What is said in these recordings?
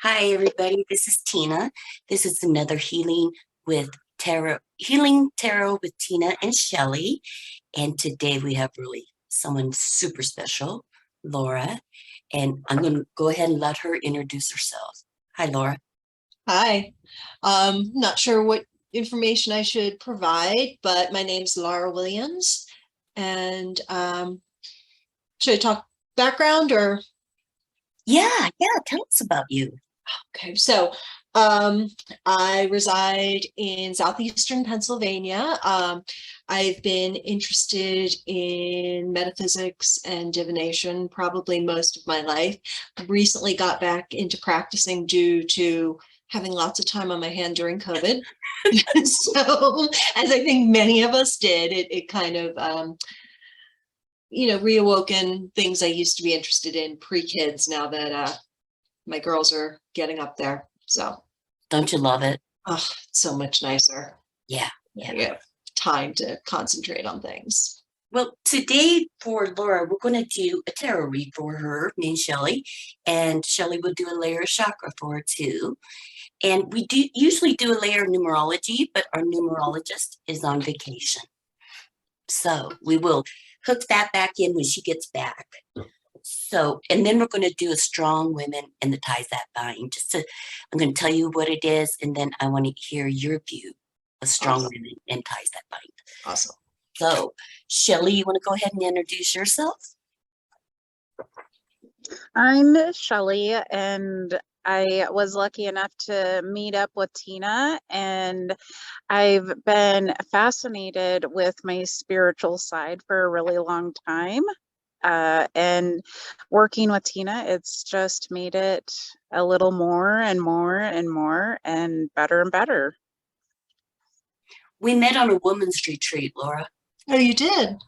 Hi, everybody. This is Tina. This is another with Healing Tarot with Tina and Shelley. And today we have really someone super special, Laura. And I'm going to go ahead and let her introduce herself. Hi, Laura. Hi. Not sure what information I should provide, but my name's Laura Williams. And should I talk background or? Yeah. Tell us about you. Okay, so um, I reside in southeastern Pennsylvania. I've been interested in metaphysics and divination probably most of my life. Recently got back into practicing due to having lots of time on my hand during COVID. So, as I think many of us did, it kind of reawoken things I used to be interested in pre-kids now that my girls are getting up there. So, Don't you love it? oh, it's so much nicer. Yeah. You have time to concentrate on things. Well, today for Laura, we're going to do a tarot read for her, me and Shelley. And Shelley will do a layer of chakra for her too. And we do usually do a layer of numerology, but our numerologist is on vacation. So we will hook that back in when she gets back. So, and then we're going to do a strong women and the ties that bind. I'm going to tell you what it is, and then I want to hear your view of strong Awesome. women and ties that bind. Awesome. So, Shelley, you want to go ahead and introduce yourself? I'm Shelley, and I was lucky enough to meet up with Tina, and I've been fascinated with my spiritual side for a really long time. And working with Tina, it's just made it a little more and more and more and better. We met on a women's retreat, Laura. Oh, you did?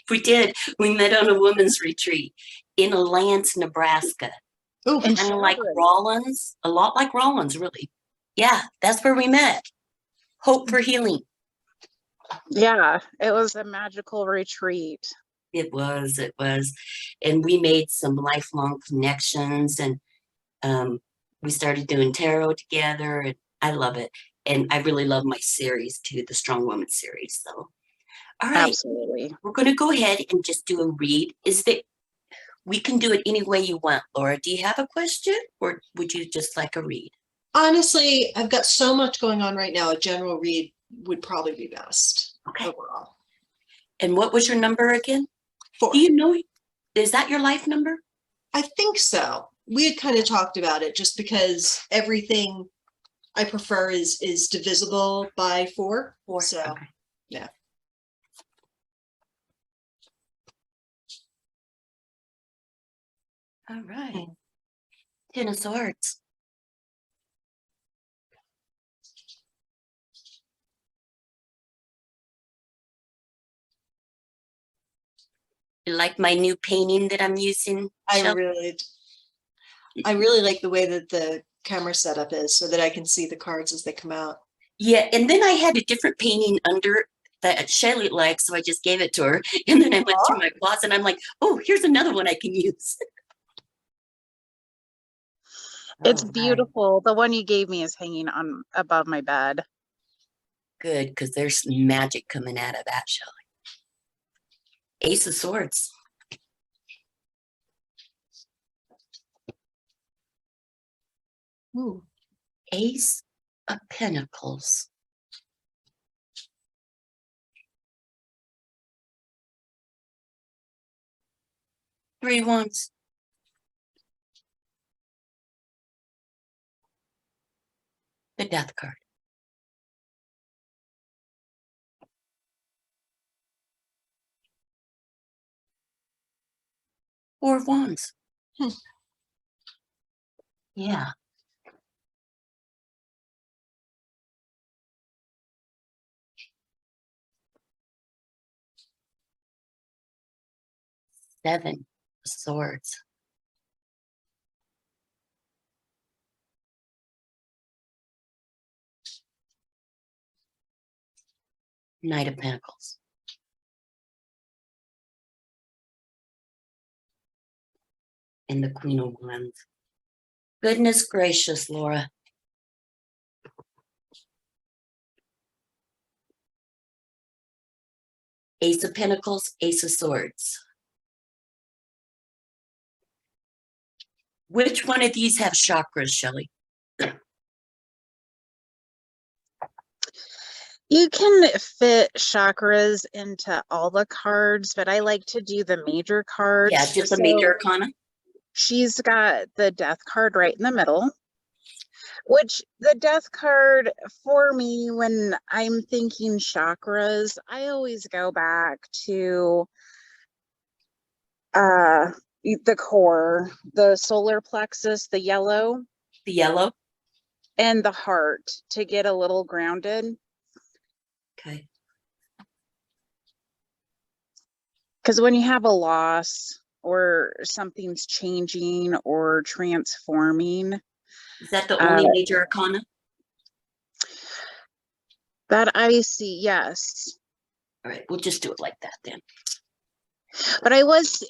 We did. We met on a women's retreat in Alliance, Nebraska. Oh, Kind of like Rollins, a lot like Rollins, really. Yeah, that's where we met. Hope for healing. Yeah, it was a magical retreat. It was. And we made some lifelong connections, and we started doing tarot together, and I love it. And I really love my series too, the Strong Woman series. So, all right. Absolutely. We're going to go ahead and just do a read. We can do it any way you want, Laura. Do you have a question, or would you just like a read? honestly, I've got so much going on right now. A general read would probably be best. Okay. Overall. And what was your number again? 4. Do you know? Is that your life number? I think so. We had kind of talked about it just because everything I prefer is divisible by 4. 4. So, okay. Yeah. All right. 10 of Swords. You like my new painting that I'm using? I really like the way that the camera setup is so that I can see the cards as they come out. Yeah, and then I had a different painting under that Shelley liked, so I just gave it to her. And then I went through my closet and I'm like, oh, here's another one I can use. It's beautiful. The one you gave me is hanging on above my bed. Good, because there's magic coming out of that, Shelley. Ace of Swords. Ooh. Ace of Pentacles. Three Wands. The Death card. Four of Wands. Yeah. Seven of Swords. Knight of Pentacles. And the Queen of Wands. Goodness gracious, Laura. Ace of Pentacles, Ace of Swords. Which one of these have chakras, Shelley? You can fit chakras into all the cards, but I like to do the major cards. Yeah, just a major arcana. She's got the death card right in the middle, which the death card for me, when I'm thinking chakras, I always go back to the core, the solar plexus, the yellow, The yellow. and the heart to get a little grounded. Okay. Because when you have a loss or something's changing or transforming, Is that the only major arcana? that I see, yes. All right, we'll just do it like that then. But I was,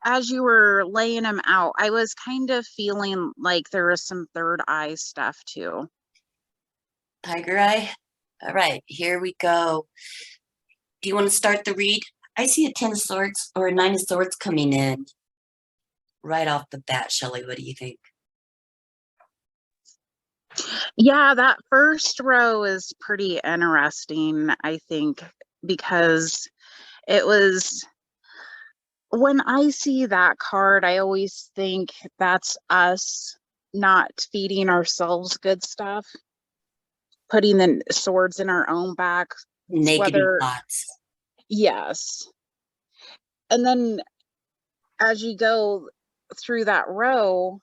as you were laying them out, I was kind of feeling like there was some third eye stuff too. Tiger eye. All right, here we go. Do you want to start the read? I see a 10 of swords or a 9 of swords coming in right off the bat. Shelley, what do you think? Yeah, that first row is pretty interesting, I think, because it was, when I see that card, I always think that's us not feeding ourselves good stuff, putting the swords in our own back. Negative thoughts. Yes. And then as you go through that row,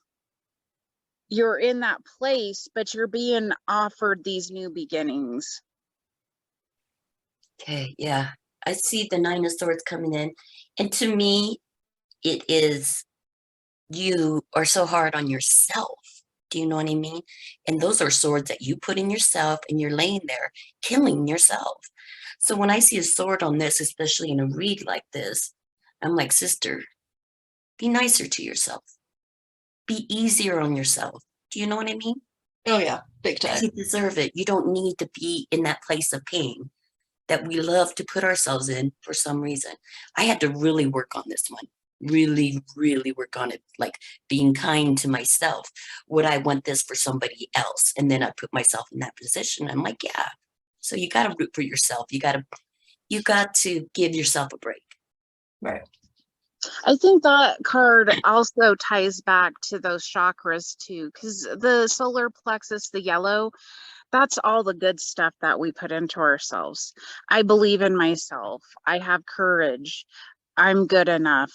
you're in that place, but you're being offered these new beginnings. Okay, yeah. I see the 9 of swords coming in. And to me, it is you are so hard on yourself. Do you know what I mean? And those are swords that you put in yourself and you're laying there killing yourself. So when I see a sword on this, especially in a read like this, I'm like, sister, be nicer to yourself. Be easier on yourself. Do you know what I mean? Oh yeah, big time. You deserve it. You don't need to be in that place of pain that we love to put ourselves in for some reason. I had to really work on this one. Really, really work on it. Like being kind to myself. Would I want this for somebody else? And then I put myself in that position. I'm like, yeah. So you got to root for yourself. You got to give yourself a break. Right. I think that card also ties back to those chakras too, because the solar plexus, the yellow, that's all the good stuff that we put into ourselves. I believe in myself. I have courage. I'm good enough.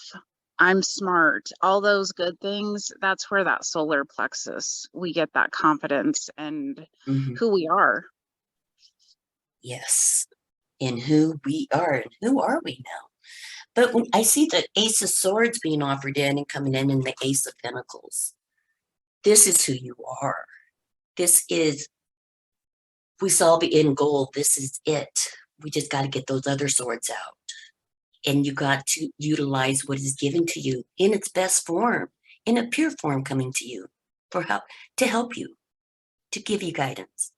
I'm smart. All those good things, that's where that solar plexus, we get that confidence and who we are. Yes. In who we are. And who are we now? But when I see the Ace of Swords being offered in and coming in and the Ace of Pentacles, this is who you are. This is, we saw the end goal. This is it. We just got to get those other swords out. And you got to utilize what is given to you in its best form, in a pure form coming to you for help, to help you, to give you guidance.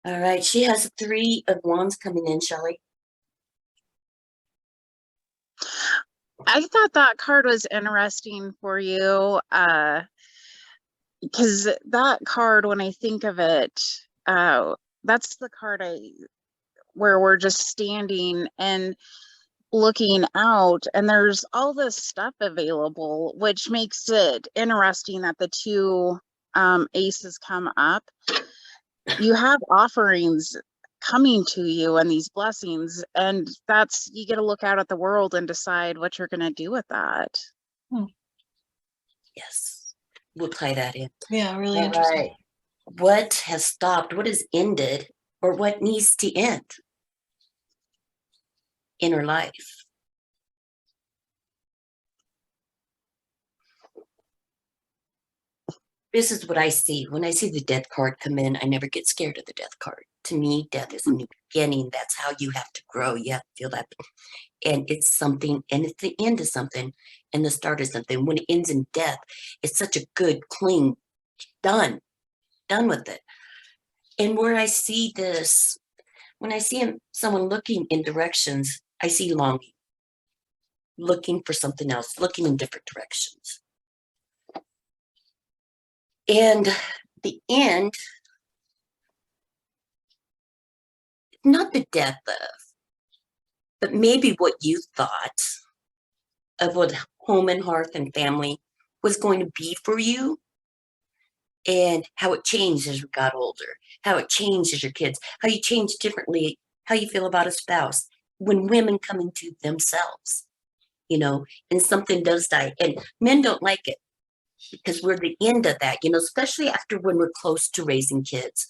All right, she has 3 of Wands coming in, Shelley. I thought that card was interesting for you, because that card, when I think of it, that's the card where we're just standing and looking out, and there's all this stuff available, which makes it interesting that the 2 aces come up. You have offerings coming to you and these blessings, and that's, you get to look out at the world and decide what you're going to do with that. Yes, we'll tie that in. Yeah, really interesting. Right. What has stopped, what has ended, or what needs to end in her life? This is what I see. When I see the death card come in, I never get scared of the death card. To me, death is a new beginning. That's how you have to grow. You have to feel that. And it's something, and it's the end of something. and the start of something. When it ends in death, it's such a good, clean, done with it. And where I see this, when I see someone looking in directions, I see longing, looking for something else, looking in different directions. And the end, not the death of, but maybe what you thought of what home and hearth and family was going to be for you, and how it changed as you got older, how it changed as your kids, how you change differently, how you feel about a spouse when women come into themselves, and something does die. And men don't like it because we're the end of that, especially after when we're close to raising kids.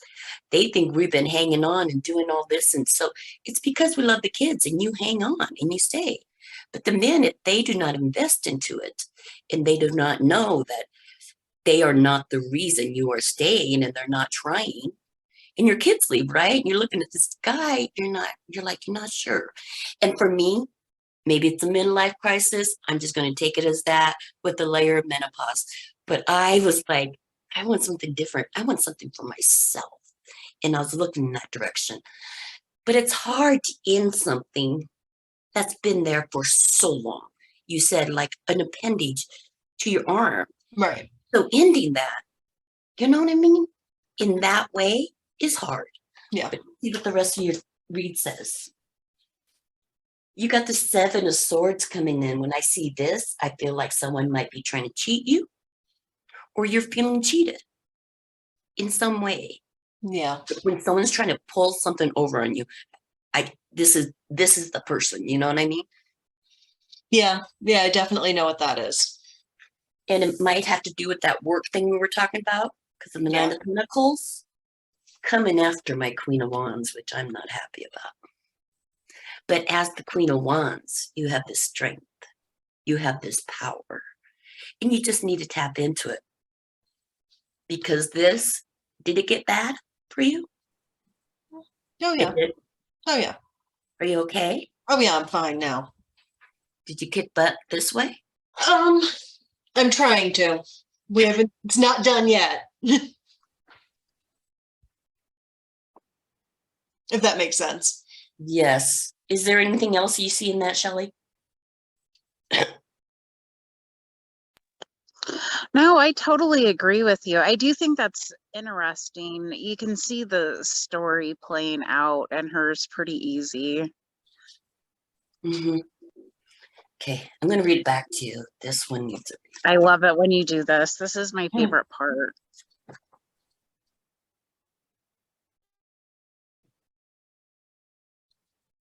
They think we've been hanging on and doing all this. And so it's because we love the kids and you hang on and you stay. But the men, if they do not invest into it and they do not know that they are not the reason you are staying and they're not trying, and your kids leave, right? And you're looking at this guy, you're not sure. And for me, maybe it's a midlife crisis. I'm just going to take it as that with the layer of menopause. But I was like, I want something different. I want something for myself. And I was looking in that direction. But it's hard to end something that's been there for so long. You said like an appendage to your arm. Right. So ending that, you know what I mean? In that way is hard. Yeah. But see what the rest of your read says. You got the 7 of Swords coming in. When I see this, I feel like someone might be trying to cheat you, or you're feeling cheated in some way. Yeah. When someone's trying to pull something over on you, this is the person, you know what I mean? Yeah. Yeah. I definitely know what that is. And it might have to do with that work thing we were talking about, because of the Nine of Pentacles coming after my Queen of Wands, which I'm not happy about. But as the Queen of Wands, you have this strength, you have this power, and you just need to tap into it. Because did it get bad for you? Oh yeah. Oh yeah. Are you okay? Oh yeah, I'm fine now. Did you kick butt this way? I'm trying to. It's not done yet. If that makes sense. Yes. Is there anything else you see in that, Shelley? No, I totally agree with you. I do think that's interesting. You can see the story playing out, and hers pretty easy. Mm-hmm. Okay, I'm going to read it back to you. This one needs it. I love it when you do this. This is my favorite part.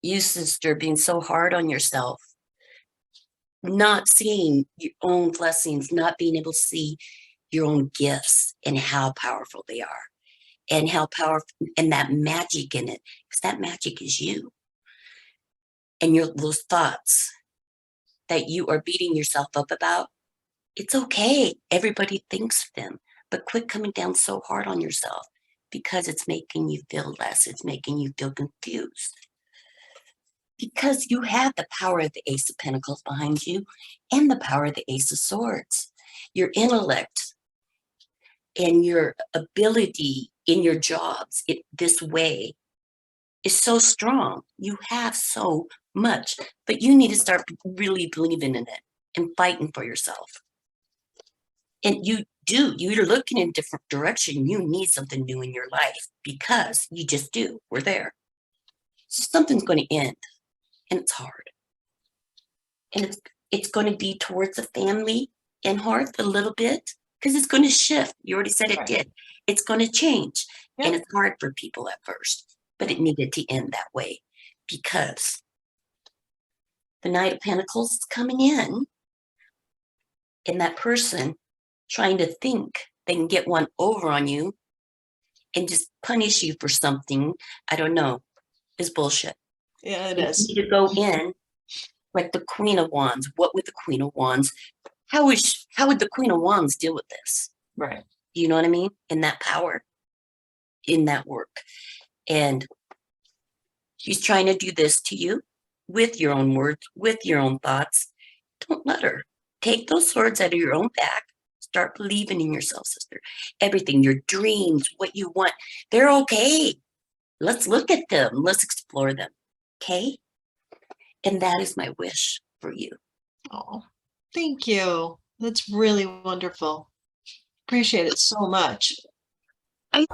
You, sister, being so hard on yourself, not seeing your own blessings, not being able to see your own gifts and how powerful they are, and how powerful, and that magic in it, because that magic is you. And those thoughts that you are beating yourself up about, it's okay. Everybody thinks them, but quit coming down so hard on yourself, because it's making you feel less. It's making you feel confused. Because you have the power of the Ace of Pentacles behind you and the power of the Ace of Swords. Your intellect and your ability in your jobs this way is so strong. You have so much, but you need to start really believing in it and fighting for yourself. And you're looking in a different direction. You need something new in your life, because you just do. We're there. So something's going to end. And it's hard. And it's going to be towards the family and hearth a little bit, because it's going to shift. You already said it did. It's going to change. Yep. And it's hard for people at first, but it needed to end that way, because the Knight of Pentacles is coming in, and that person trying to think they can get one over on you and just punish you for something, I don't know, is bullshit. Yeah, it You is. need to go in like the Queen of Wands. What would the Queen of Wands, how would the Queen of Wands deal with this? Right. You know what I mean? In that power, in that work. And she's trying to do this to you with your own words, with your own thoughts. Don't let her. Take those swords out of your own back. Start believing in yourself, sister. Everything, your dreams, what you want, they're okay. Let's look at them. Let's explore them. Okay? And that is my wish for you. Oh, thank you. That's really wonderful. Appreciate it so much. I